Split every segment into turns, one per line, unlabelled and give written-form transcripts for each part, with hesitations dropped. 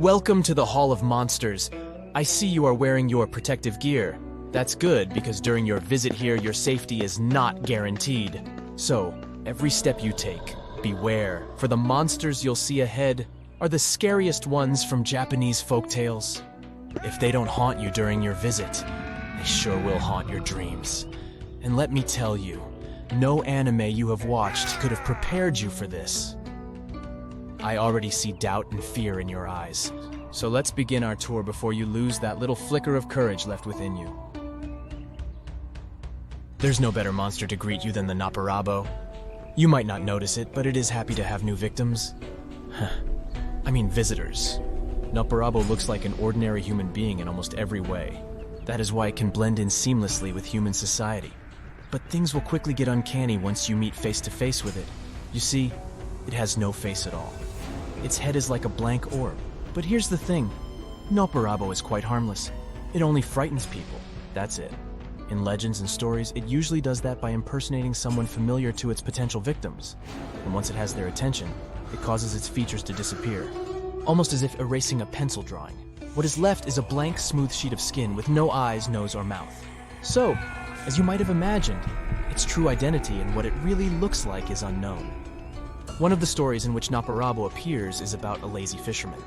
Welcome to the Hall of Monsters. I see you are wearing your protective gear. That's good, because during your visit here, your safety is not guaranteed. So, every step you take, beware, for the monsters you'll see ahead are the scariest ones from Japanese folktales. If they don't haunt you during your visit, they sure will haunt your dreams. And let me tell you, no anime you have watched could have prepared you for this. I already see doubt and fear in your eyes. So let's begin our tour before you lose that little flicker of courage left within you. There's no better monster to greet you than the Naparabo. You might not notice it, but it is happy to have new victims. I mean visitors. Naparabo looks like an ordinary human being in almost every way. That is why it can blend in seamlessly with human society. But things will quickly get uncanny once you meet face to face with it. You see, it has no face at all. Its head is like a blank orb. But here's the thing, Naparabo is quite harmless. It only frightens people, that's it. In legends and stories, it usually does that by impersonating someone familiar to its potential victims. And once it has their attention, it causes its features to disappear, almost as if erasing a pencil drawing. What is left is a blank, smooth sheet of skin with no eyes, nose, or mouth. So, as you might have imagined, its true identity and what it really looks like is unknown. One of the stories in which Naparabo appears is about a lazy fisherman.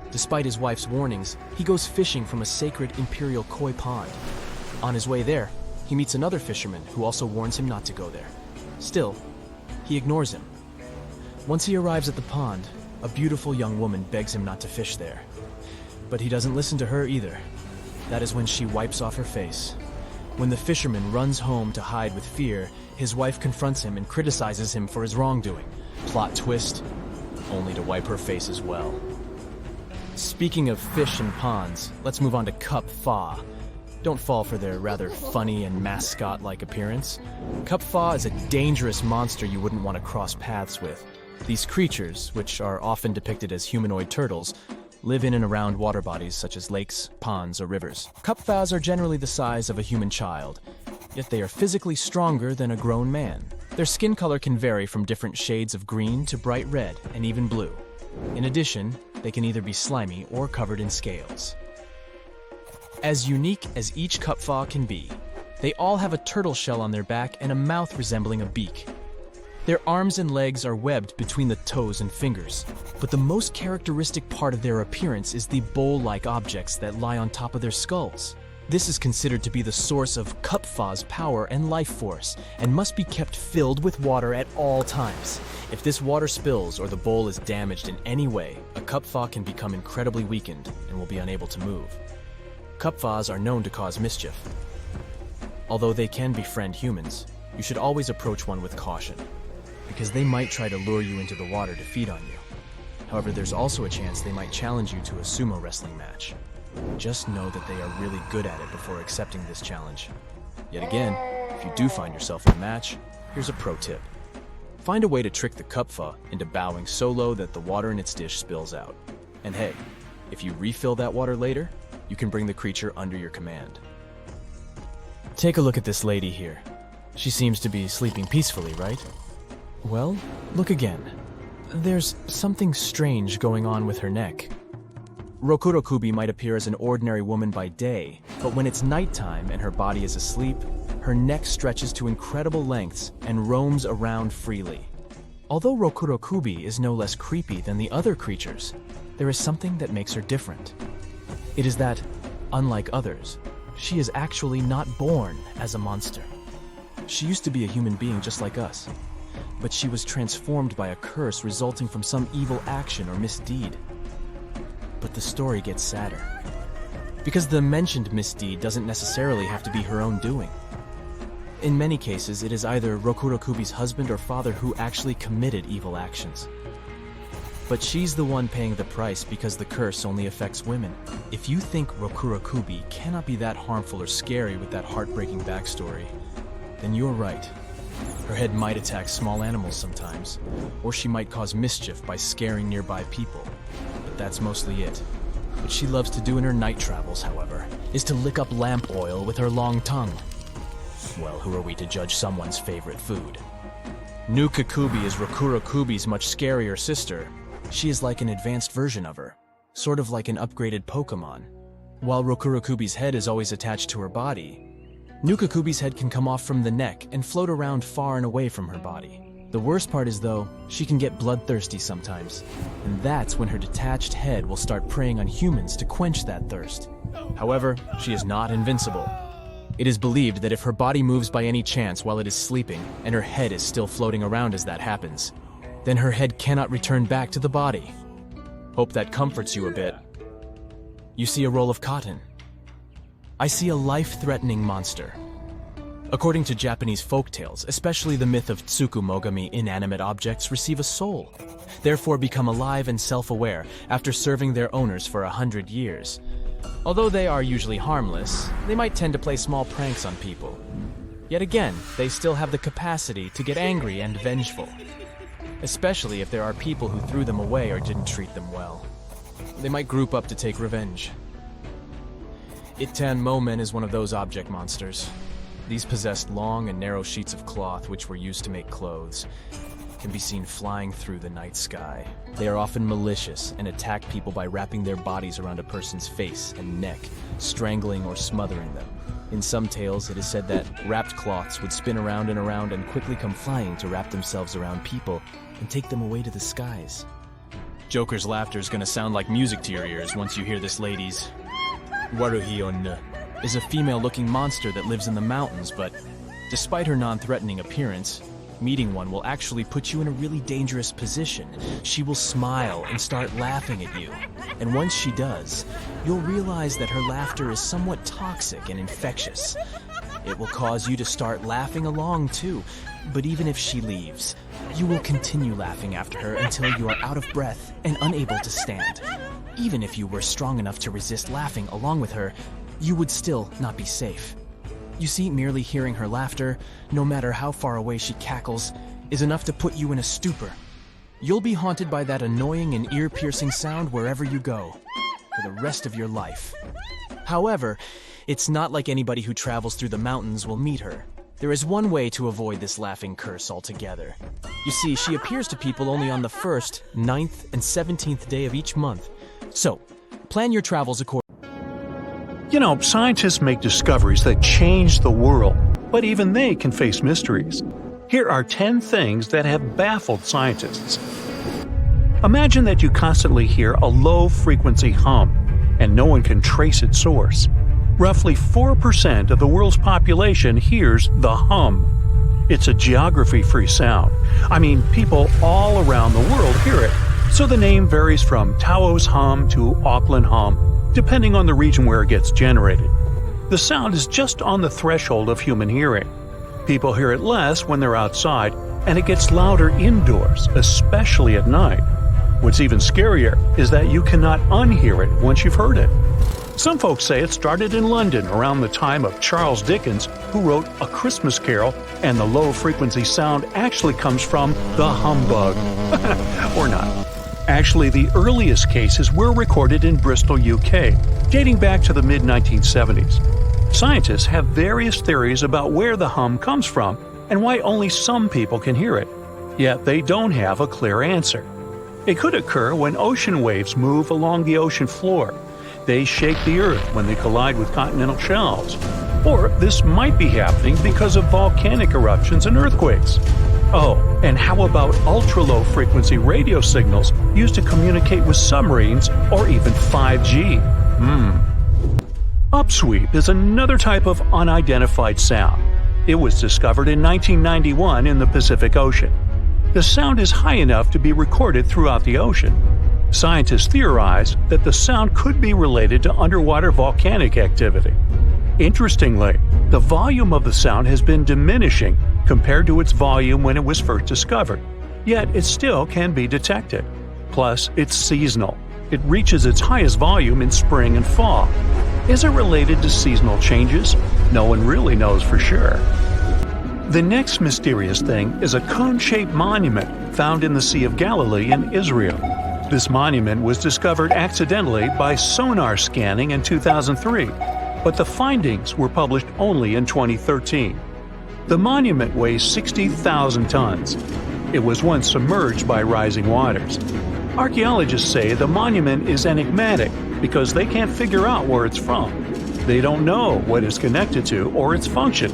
Despite his wife's warnings, he goes fishing from a sacred imperial koi pond. On his way there, he meets another fisherman who also warns him not to go there. Still, he ignores him. Once he arrives at the pond, a beautiful young woman begs him not to fish there. But he doesn't listen to her either. That is when she wipes off her face. When the fisherman runs home to hide with fear, his wife confronts him and criticizes him for his wrongdoing. Plot twist, only to wipe her face as well. Speaking of fish and ponds, let's move on to Cup Fa. Don't fall for their rather funny and mascot-like appearance. Cup Fa is a dangerous monster you wouldn't want to cross paths with. These creatures, which are often depicted as humanoid turtles, live in and around water bodies such as lakes, ponds, or rivers. Cup Fas are generally the size of a human child, yet they are physically stronger than a grown man. Their skin color can vary from different shades of green to bright red and even blue. In addition, they can either be slimy or covered in scales. As unique as each Cup Fa can be, they all have a turtle shell on their back and a mouth resembling a beak. Their arms and legs are webbed between the toes and fingers, but the most characteristic part of their appearance is the bowl-like objects that lie on top of their skulls. This is considered to be the source of Cup Fa's power and life force, and must be kept filled with water at all times. If this water spills or the bowl is damaged in any way, a Cup Fa can become incredibly weakened and will be unable to move. Cup Fas are known to cause mischief. Although they can befriend humans, you should always approach one with caution, because they might try to lure you into the water to feed on you. However, there's also a chance they might challenge you to a sumo wrestling match. Just know that they are really good at it before accepting this challenge. Yet again, if you do find yourself in a match, here's a pro tip. Find a way to trick the Cup Fa into bowing so low that the water in its dish spills out. And hey, if you refill that water later, you can bring the creature under your command. Take a look at this lady here. She seems to be sleeping peacefully, right? Well, look again. There's something strange going on with her neck. Rokurokubi might appear as an ordinary woman by day, but when it's nighttime and her body is asleep, her neck stretches to incredible lengths and roams around freely. Although Rokurokubi is no less creepy than the other creatures, there is something that makes her different. It is that, unlike others, she is actually not born as a monster. She used to be a human being just like us, but she was transformed by a curse resulting from some evil action or misdeed. But the story gets sadder, because the mentioned misdeed doesn't necessarily have to be her own doing. In many cases, it is either Rokurokubi's husband or father who actually committed evil actions. But she's the one paying the price because the curse only affects women. If you think Rokurokubi cannot be that harmful or scary with that heartbreaking backstory, then you're right. Her head might attack small animals sometimes, or she might cause mischief by scaring nearby people. But that's mostly it. What she loves to do in her night travels, however, is to lick up lamp oil with her long tongue. Well, who are we to judge someone's favorite food? Nukakubi is Rokurokubi's much scarier sister. She is like an advanced version of her. sort of like an upgraded Pokemon. While Rokurokubi's head is always attached to her body, Nukakubi's head can come off from the neck and float around far and away from her body. The worst part is, though, she can get bloodthirsty sometimes, and that's when her detached head will start preying on humans to quench that thirst. However, she is not invincible. It is believed that if her body moves by any chance while it is sleeping, and her head is still floating around as that happens, then her head cannot return back to the body. Hope that comforts you a bit. You see a roll of cotton. I see a life-threatening monster. According to Japanese folktales, especially the myth of Tsukumogami, inanimate objects receive a soul, therefore become alive and self-aware after serving their owners for 100 years. Although they are usually harmless, they might tend to play small pranks on people. Yet again, they still have the capacity to get angry and vengeful, especially if there are people who threw them away or didn't treat them well. They might group up to take revenge. Ittan Momen is one of those object monsters. These possessed long and narrow sheets of cloth which were used to make clothes, can be seen flying through the night sky. They are often malicious and attack people by wrapping their bodies around a person's face and neck, strangling or smothering them. In some tales, it is said that wrapped cloths would spin around and quickly come flying to wrap themselves around people and take them away to the skies. Joker's laughter is gonna sound like music to your ears once you hear this lady's. Waruhion is a female-looking monster that lives in the mountains, but despite her non-threatening appearance, meeting one will actually put you in a really dangerous position. She will smile and start laughing at you, and once she does, you'll realize that her laughter is somewhat toxic and infectious. It will cause you to start laughing along too, but even if she leaves, you will continue laughing after her until you are out of breath and unable to stand. Even if you were strong enough to resist laughing along with her, you would still not be safe. You see, merely hearing her laughter, no matter how far away she cackles, is enough to put you in a stupor. You'll be haunted by that annoying and ear-piercing sound wherever you go, for the rest of your life. However, it's not like anybody who travels through the mountains will meet her. There is one way to avoid this laughing curse altogether. You see, she appears to people only on the 1st, 9th, and 17th day of each month. So, plan your travels accordingly.
You know, scientists make discoveries that change the world, but even they can face mysteries. Here are 10 things that have baffled scientists. Imagine that you constantly hear a low-frequency hum, and no one can trace its source. Roughly 4% of the world's population hears the hum. It's a geography-free sound. I mean, people all around the world hear it, so the name varies from Tao's hum to Auckland hum, depending on the region where it gets generated. The sound is just on the threshold of human hearing. People hear it less when they're outside, and it gets louder indoors, especially at night. What's even scarier is that you cannot unhear it once you've heard it. Some folks say it started in London around the time of Charles Dickens, who wrote A Christmas Carol, and the low-frequency sound actually comes from the humbug. Or not. Actually, the earliest cases were recorded in Bristol, UK, dating back to the mid-1970s. Scientists have various theories about where the hum comes from and why only some people can hear it, yet they don't have a clear answer. It could occur when ocean waves move along the ocean floor. They shake the earth when they collide with continental shelves. Or this might be happening because of volcanic eruptions and earthquakes. Oh, and how about ultra-low frequency radio signals used to communicate with submarines or even 5G? Upsweep is another type of unidentified sound. It was discovered in 1991 in the Pacific Ocean. The sound is high enough to be recorded throughout the ocean. Scientists theorize that the sound could be related to underwater volcanic activity. Interestingly, the volume of the sound has been diminishing compared to its volume when it was first discovered, yet it still can be detected. Plus, it's seasonal. It reaches its highest volume in spring and fall. Is it related to seasonal changes? No one really knows for sure. The next mysterious thing is a cone-shaped monument found in the Sea of Galilee in Israel. This monument was discovered accidentally by sonar scanning in 2003, but the findings were published only in 2013. The monument weighs 60,000 tons. It was once submerged by rising waters. Archaeologists say the monument is enigmatic because they can't figure out where it's from. They don't know what it's connected to or its function.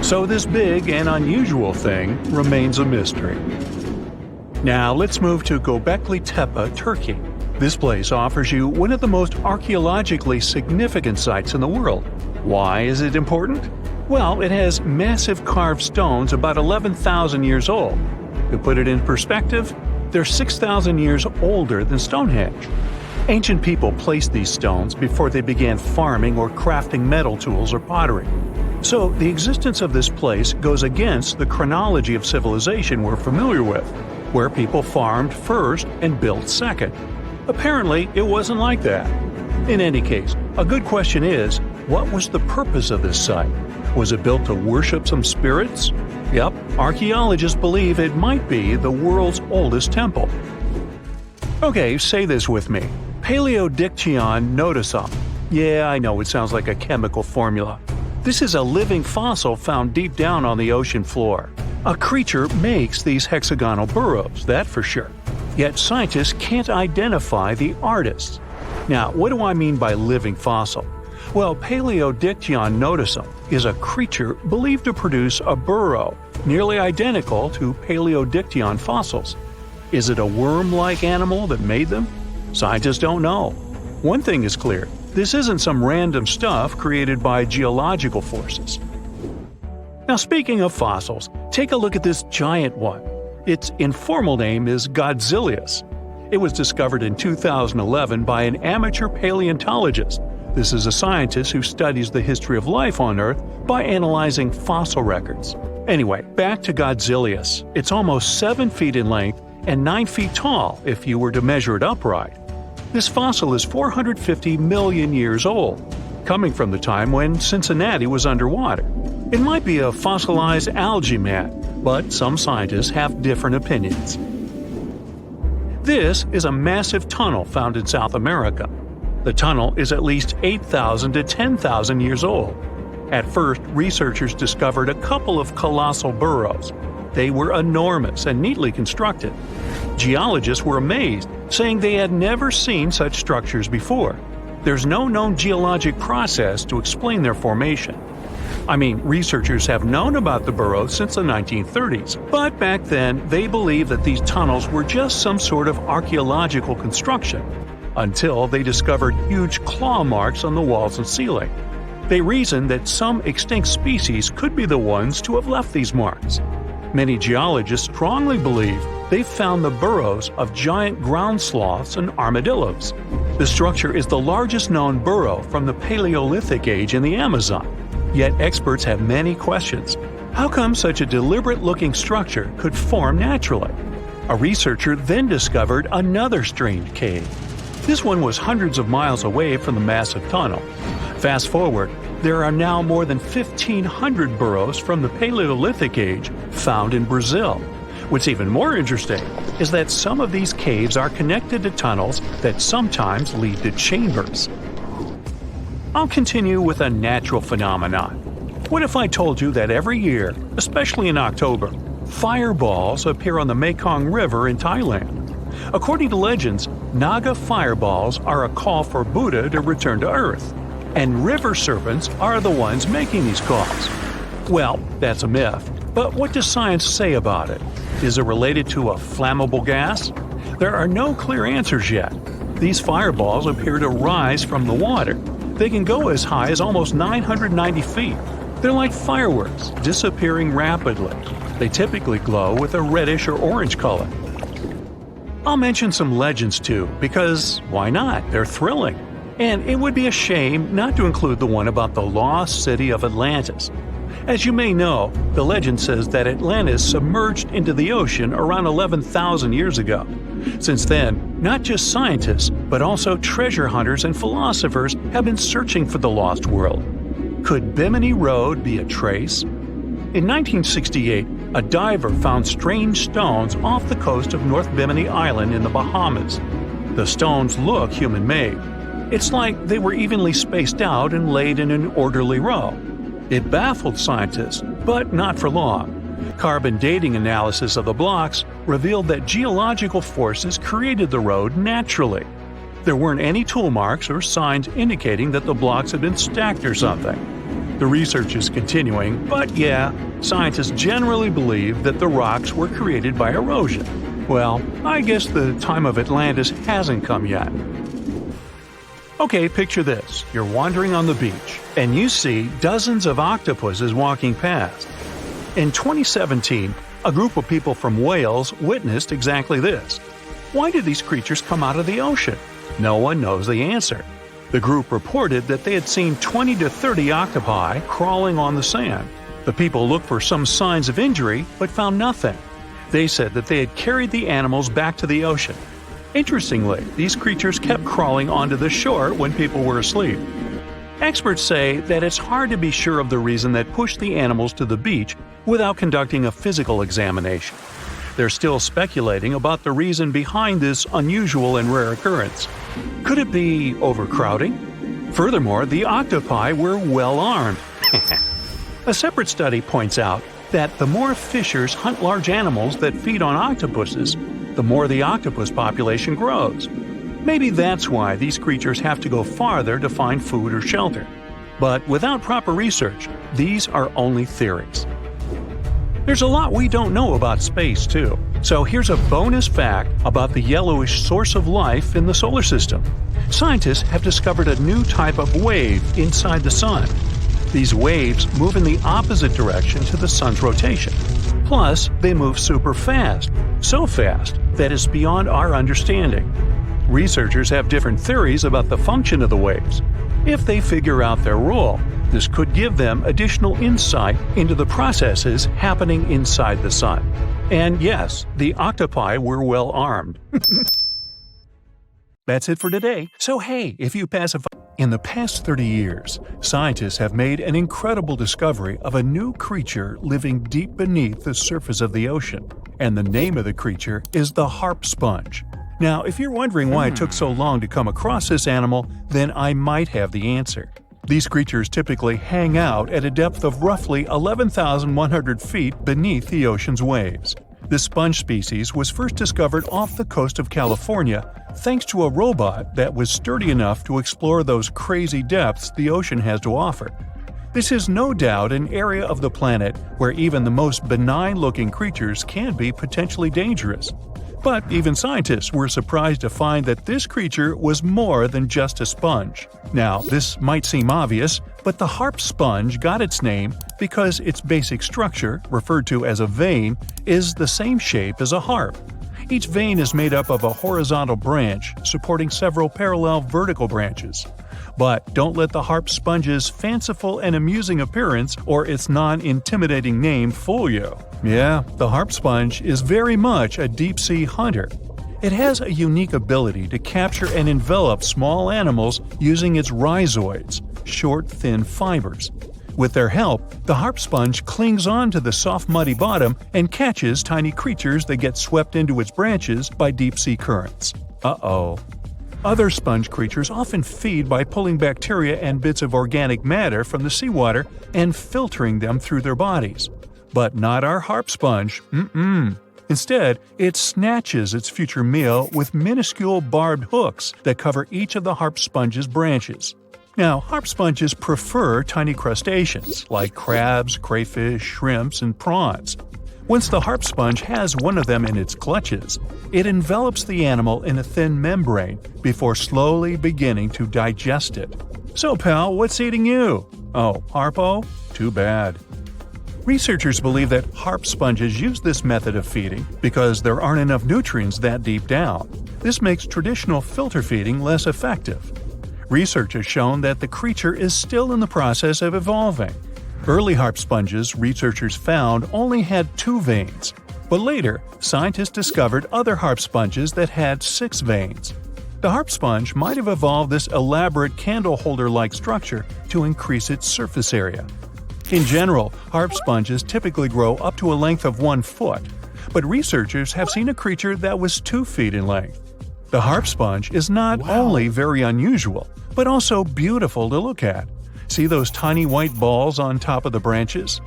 So this big and unusual thing remains a mystery. Now let's move to Göbekli Tepe, Turkey. This place offers you one of the most archaeologically significant sites in the world. Why is it important? Well, it has massive carved stones about 11,000 years old. To put it in perspective, they're 6,000 years older than Stonehenge. Ancient people placed these stones before they began farming or crafting metal tools or pottery. So the existence of this place goes against the chronology of civilization we're familiar with, where people farmed first and built second. Apparently, it wasn't like that. In any case, a good question is, what was the purpose of this site? Was it built to worship some spirits? Yep, archaeologists believe it might be the world's oldest temple. Okay, say this with me. Paleodictyon notusum. Yeah, I know it sounds like a chemical formula. This is a living fossil found deep down on the ocean floor. A creature makes these hexagonal burrows, that for sure. Yet scientists can't identify the artists. Now, what do I mean by living fossil? Well, Paleodictyon notusum is a creature believed to produce a burrow nearly identical to Paleodictyon fossils. Is it a worm-like animal that made them? Scientists don't know. One thing is clear, this isn't some random stuff created by geological forces. Now, speaking of fossils, take a look at this giant one. Its informal name is Godzillius. It was discovered in 2011 by an amateur paleontologist. This is a scientist who studies the history of life on Earth by analyzing fossil records. Anyway, back to Godzillius. It's almost 7 feet in length and 9 feet tall if you were to measure it upright. This fossil is 450 million years old, coming from the time when Cincinnati was underwater. It might be a fossilized algae mat, but some scientists have different opinions. This is a massive tunnel found in South America. The tunnel is at least 8,000 to 10,000 years old. At first, researchers discovered a couple of colossal burrows. They were enormous and neatly constructed. Geologists were amazed, saying they had never seen such structures before. There's no known geologic process to explain their formation. I mean, researchers have known about the burrows since the 1930s, but back then they believed that these tunnels were just some sort of archaeological construction, until they discovered huge claw marks on the walls and ceiling. They reasoned that some extinct species could be the ones to have left these marks. Many geologists strongly believe they found the burrows of giant ground sloths and armadillos. The structure is the largest known burrow from the Paleolithic age in the Amazon. Yet experts have many questions. How come such a deliberate-looking structure could form naturally? A researcher then discovered another strange cave. This one was hundreds of miles away from the massive tunnel. Fast forward, there are now more than 1,500 burrows from the Paleolithic age found in Brazil. What's even more interesting is that some of these caves are connected to tunnels that sometimes lead to chambers. I'll continue with a natural phenomenon. What if I told you that every year, especially in October, fireballs appear on the Mekong River in Thailand? According to legends, Naga fireballs are a call for Buddha to return to Earth, and river serpents are the ones making these calls. Well, that's a myth, but what does science say about it? Is it related to a flammable gas? There are no clear answers yet. These fireballs appear to rise from the water. They can go as high as almost 990 feet. They're like fireworks, disappearing rapidly. They typically glow with a reddish or orange color. I'll mention some legends too, because why not? They're thrilling. And it would be a shame not to include the one about the lost city of Atlantis. As you may know, the legend says that Atlantis submerged into the ocean around 11,000 years ago. Since then, not just scientists, but also treasure hunters and philosophers have been searching for the lost world. Could Bimini Road be a trace? In 1968, a diver found strange stones off the coast of North Bimini Island in the Bahamas. The stones look human-made. It's like they were evenly spaced out and laid in an orderly row. It baffled scientists, but not for long. Carbon dating analysis of the blocks revealed that geological forces created the road naturally. There weren't any tool marks or signs indicating that the blocks had been stacked or something. The research is continuing, but yeah, scientists generally believe that the rocks were created by erosion. Well, I guess the time of Atlantis hasn't come yet. Okay, picture this. You're wandering on the beach, and you see dozens of octopuses walking past. In 2017, a group of people from Wales witnessed exactly this. Why did these creatures come out of the ocean? No one knows the answer. The group reported that they had seen 20 to 30 octopi crawling on the sand. The people looked for some signs of injury, but found nothing. They said that they had carried the animals back to the ocean. Interestingly, these creatures kept crawling onto the shore when people were asleep. Experts say that it's hard to be sure of the reason that pushed the animals to the beach without conducting a physical examination. They're still speculating about the reason behind this unusual and rare occurrence. Could it be overcrowding? Furthermore, the octopi were well armed. A separate study points out that the more fishers hunt large animals that feed on octopuses, the more the octopus population grows. Maybe that's why these creatures have to go farther to find food or shelter. But without proper research, these are only theories. There's a lot we don't know about space, too. So here's a bonus fact about the yellowish source of life in the solar system. Scientists have discovered a new type of wave inside the sun. These waves move in the opposite direction to the sun's rotation. Plus, they move super fast, so fast that it's beyond our understanding. Researchers have different theories about the function of the waves. If they figure out their role, this could give them additional insight into the processes happening inside the sun. And yes, the octopi were well armed. That's it for today. So hey, if you pacify... In the past 30 years, scientists have made an incredible discovery of a new creature living deep beneath the surface of the ocean. And the name of the creature is the harp sponge. Now, if you're wondering why it took so long to come across this animal, then I might have the answer. These creatures typically hang out at a depth of roughly 11,100 feet beneath the ocean's waves. This sponge species was first discovered off the coast of California thanks to a robot that was sturdy enough to explore those crazy depths the ocean has to offer. This is no doubt an area of the planet where even the most benign-looking creatures can be potentially dangerous. But even scientists were surprised to find that this creature was more than just a sponge. Now, this might seem obvious, but the harp sponge got its name because its basic structure, referred to as a vein, is the same shape as a harp. Each vein is made up of a horizontal branch supporting several parallel vertical branches. But don't let the harp sponge's fanciful and amusing appearance or its non-intimidating name fool you. Yeah, the harp sponge is very much a deep-sea hunter. It has a unique ability to capture and envelop small animals using its rhizoids, short, thin fibers. With their help, the harp sponge clings on to the soft, muddy bottom and catches tiny creatures that get swept into its branches by deep-sea currents. Uh-oh. Other sponge creatures often feed by pulling bacteria and bits of organic matter from the seawater and filtering them through their bodies. But not our harp sponge. Instead, it snatches its future meal with minuscule barbed hooks that cover each of the harp sponge's branches. Now, harp sponges prefer tiny crustaceans like crabs, crayfish, shrimps, and prawns. Once the harp sponge has one of them in its clutches, it envelops the animal in a thin membrane before slowly beginning to digest it. So, pal, what's eating you? Oh, Harpo? Too bad. Researchers believe that harp sponges use this method of feeding because there aren't enough nutrients that deep down. This makes traditional filter feeding less effective. Research has shown that the creature is still in the process of evolving. Early harp sponges, researchers found, only had 2 veins. But later, scientists discovered other harp sponges that had 6 veins. The harp sponge might have evolved this elaborate candle holder-like structure to increase its surface area. In general, harp sponges typically grow up to a length of 1 foot, but researchers have seen a creature that was 2 feet in length. The harp sponge is not only very unusual, but also beautiful to look at. See those tiny white balls on top of the branches?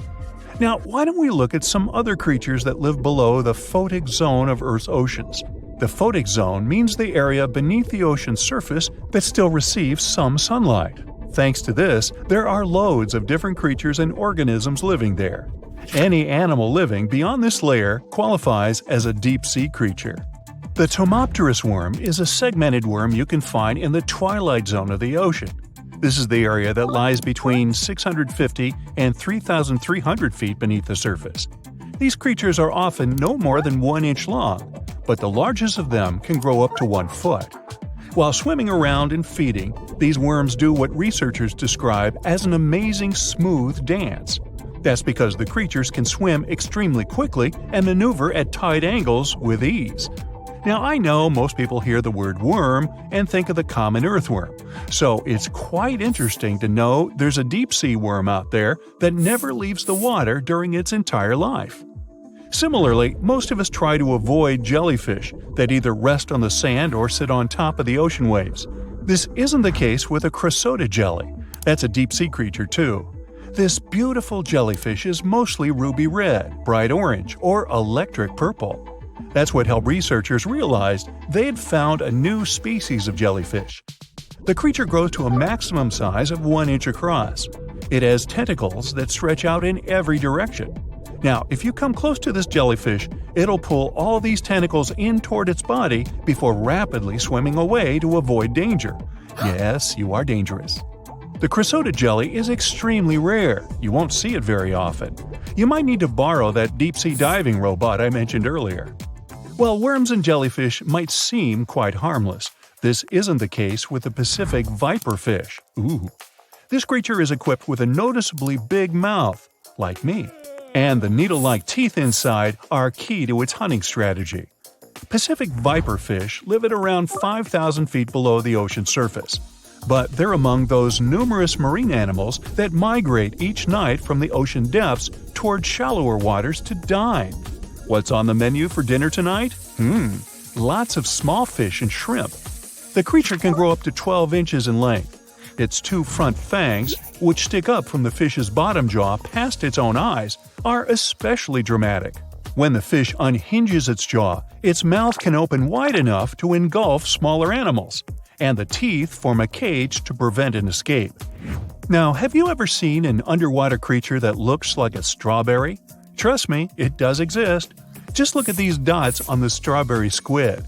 Now, why don't we look at some other creatures that live below the photic zone of Earth's oceans? The photic zone means the area beneath the ocean's surface that still receives some sunlight. Thanks to this, there are loads of different creatures and organisms living there. Any animal living beyond this layer qualifies as a deep-sea creature. The Tomopterus worm is a segmented worm you can find in the twilight zone of the ocean. This is the area that lies between 650 and 3,300 feet beneath the surface. These creatures are often no more than 1 inch long, but the largest of them can grow up to 1 foot. While swimming around and feeding, these worms do what researchers describe as an amazing smooth dance. That's because the creatures can swim extremely quickly and maneuver at tight angles with ease. Now, I know most people hear the word worm and think of the common earthworm, so it's quite interesting to know there's a deep-sea worm out there that never leaves the water during its entire life. Similarly, most of us try to avoid jellyfish that either rest on the sand or sit on top of the ocean waves. This isn't the case with a chrysota jelly. That's a deep-sea creature too. This beautiful jellyfish is mostly ruby red, bright orange, or electric purple. That's what helped researchers realize they had found a new species of jellyfish. The creature grows to a maximum size of 1 inch across. It has tentacles that stretch out in every direction. Now, if you come close to this jellyfish, it'll pull all these tentacles in toward its body before rapidly swimming away to avoid danger. Yes, you are dangerous. The chrysota jelly is extremely rare. You won't see it very often. You might need to borrow that deep-sea diving robot I mentioned earlier. While worms and jellyfish might seem quite harmless, this isn't the case with the Pacific viperfish. Ooh. This creature is equipped with a noticeably big mouth, like me. And the needle-like teeth inside are key to its hunting strategy. Pacific viperfish live at around 5,000 feet below the ocean surface. But they're among those numerous marine animals that migrate each night from the ocean depths toward shallower waters to dine. What's on the menu for dinner tonight? Lots of small fish and shrimp. The creature can grow up to 12 inches in length. Its 2 front fangs, which stick up from the fish's bottom jaw past its own eyes, are especially dramatic. When the fish unhinges its jaw, its mouth can open wide enough to engulf smaller animals, and the teeth form a cage to prevent an escape. Now, have you ever seen an underwater creature that looks like a strawberry? Trust me, it does exist. Just look at these dots on the strawberry squid.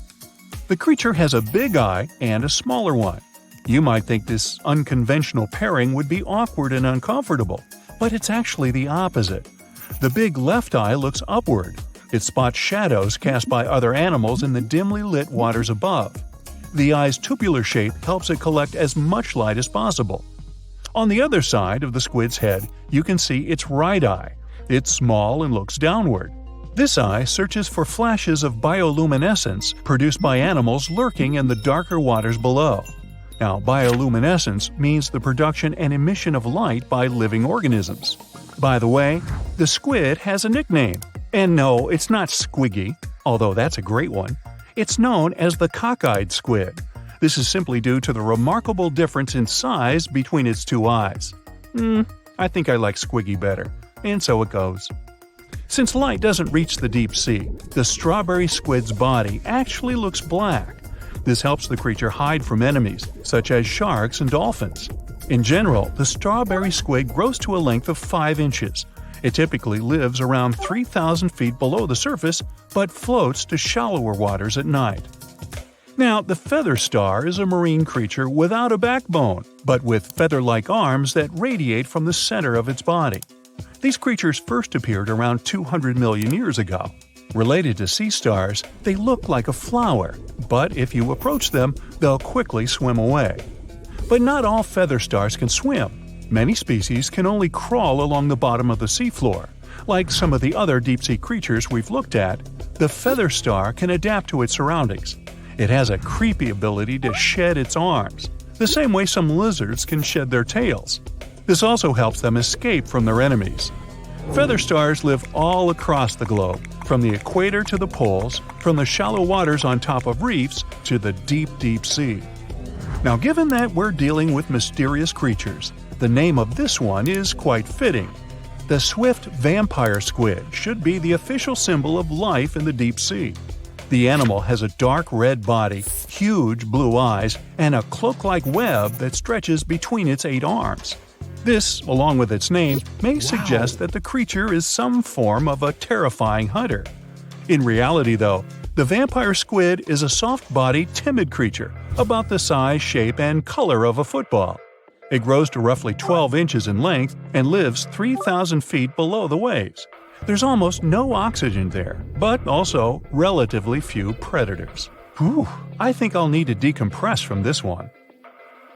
The creature has a big eye and a smaller one. You might think this unconventional pairing would be awkward and uncomfortable, but it's actually the opposite. The big left eye looks upward. It spots shadows cast by other animals in the dimly lit waters above. The eye's tubular shape helps it collect as much light as possible. On the other side of the squid's head, you can see its right eye. It's small and looks downward. This eye searches for flashes of bioluminescence produced by animals lurking in the darker waters below. Now, bioluminescence means the production and emission of light by living organisms. By the way, the squid has a nickname. And no, it's not Squiggy, although that's a great one. It's known as the cockeyed squid. This is simply due to the remarkable difference in size between its 2 eyes. I think I like Squiggy better, and so it goes. Since light doesn't reach the deep sea, the strawberry squid's body actually looks black. This helps the creature hide from enemies, such as sharks and dolphins. In general, the strawberry squid grows to a length of 5 inches. It typically lives around 3,000 feet below the surface, but floats to shallower waters at night. Now, the feather star is a marine creature without a backbone, but with feather-like arms that radiate from the center of its body. These creatures first appeared around 200 million years ago. Related to sea stars, they look like a flower, but if you approach them, they'll quickly swim away. But not all feather stars can swim. Many species can only crawl along the bottom of the seafloor. Like some of the other deep-sea creatures we've looked at, the feather star can adapt to its surroundings. It has a creepy ability to shed its arms, the same way some lizards can shed their tails. This also helps them escape from their enemies. Feather stars live all across the globe, from the equator to the poles, from the shallow waters on top of reefs to the deep, deep sea. Now, given that we're dealing with mysterious creatures, the name of this one is quite fitting. The swift vampire squid should be the official symbol of life in the deep sea. The animal has a dark red body, huge blue eyes, and a cloak-like web that stretches between its 8 arms. This, along with its name, may suggest that the creature is some form of a terrifying hunter. In reality, though, the vampire squid is a soft-bodied, timid creature, about the size, shape, and color of a football. It grows to roughly 12 inches in length and lives 3,000 feet below the waves. There's almost no oxygen there, but also relatively few predators. Whew, I think I'll need to decompress from this one.